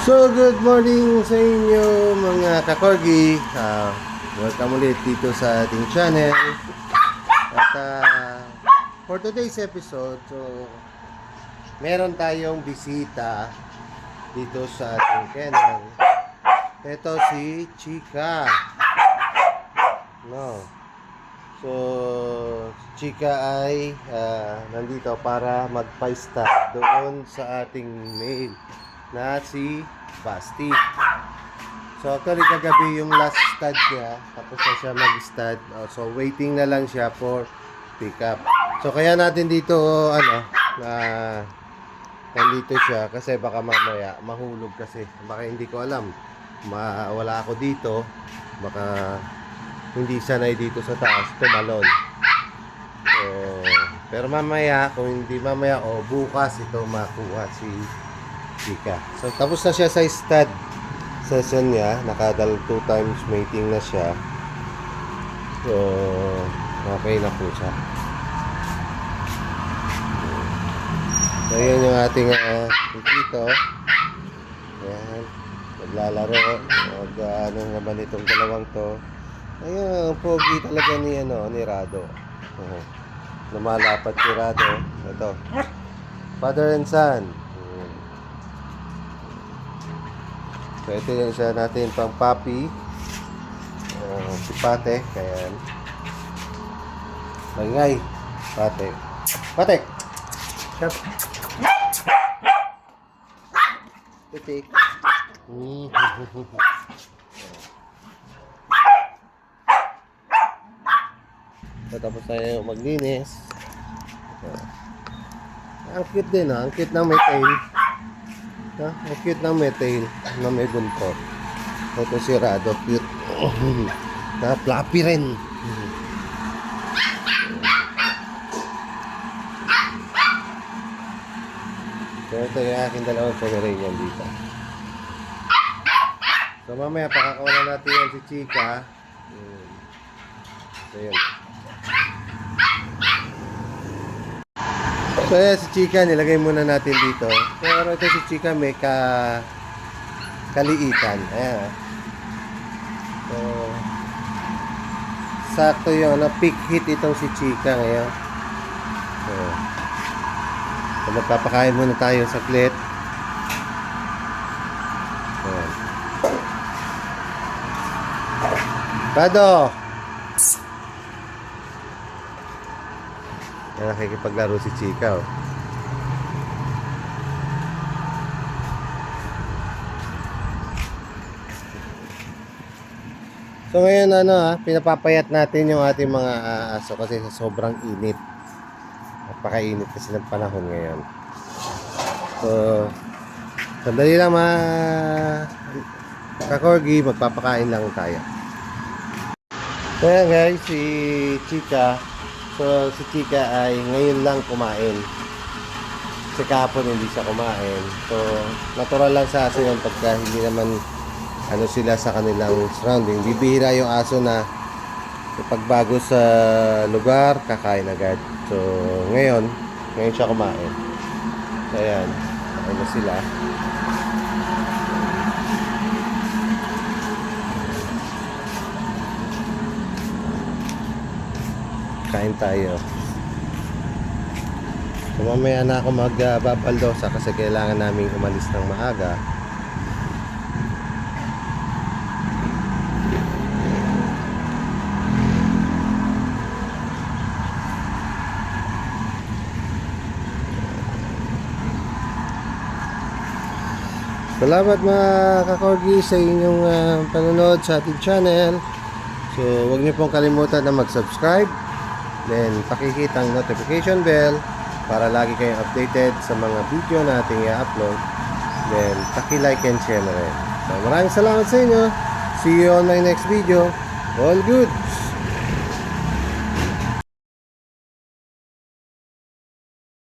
So, good morning sa inyo mga kakorgi. Welcome ulit dito sa ating channel. At for today's episode, so meron tayong bisita dito sa ating kennel. Ito si Chika. No. So, Chika ay nandito para magpa-stud doon sa ating male na si Basti. So actually kagabi yung last stud niya, tapos na siya mag-stud. So waiting na lang siya for pick up. So kaya natin dito nandito siya kasi baka mamaya mahulog kasi. Baka hindi ko alam. Wala ako dito. Baka hindi sanay dito sa taas, tumalon. So, pero mamaya, kung hindi mamaya o bukas ito makuha si Chika. So tapos na siya sa stud session niya, nakadal 2 times mating na siya. So okay na po siya. So yun yung ating dito. Ayan, naglalaro. Ano naman itong dalawang to. Ayan, pogi talaga ni Rado. Lumalapat si Rado. Ito, father and son. So ito yung isa natin pang puppy, si Pate. Kaya Bangay Pate. Pate Shop Pate. So tapos tayo maglinis. Ang cute din, ang cute ng may tail. Ang cute ng may tail na may buntot. Ito si Rado, cute. Fluffy rin. So ito yung aking dalawang Pomeranian dito. So mamaya pakakawalan natin yan si Chika. So yun. So yan si Chika, nilagay muna natin dito. Pero ito si Chika may kaliitan. Ayan. So sakto yun, peak hit itong si Chika ngayon. So magpapakain muna tayo saglit. Ayan. Rado! Nakikipaglaro si Chika. So ngayon pinapapayat natin yung ating mga aso kasi sa sobrang init. Napakainit kasi ng panahon ngayon. So sandali lang kakorgi, magpapakain lang tayo. So yan guys, si Chika. So si Chika ay ngayon lang kumain. Kasi kahapon hindi siya kumain. So natural lang sa aso yun pagka hindi naman sila sa kanilang surrounding. Bibihira yung aso na pagbago sa lugar, kakain agad. So ngayon siya kumain. So ayan, kain na sila. Kain tayo. So mamaya na ako magbabaldosa kasi kailangan namin umalis ng maaga. Salamat mga kakorgi sa inyong panonood sa ating channel. So huwag niyo pong kalimutan na mag-subscribe. Then pakikita ang notification bell para lagi kayong updated sa mga video na ating i-upload. Then paki-like and share na rin. So maraming salamat sa inyo. See you on my next video. All good!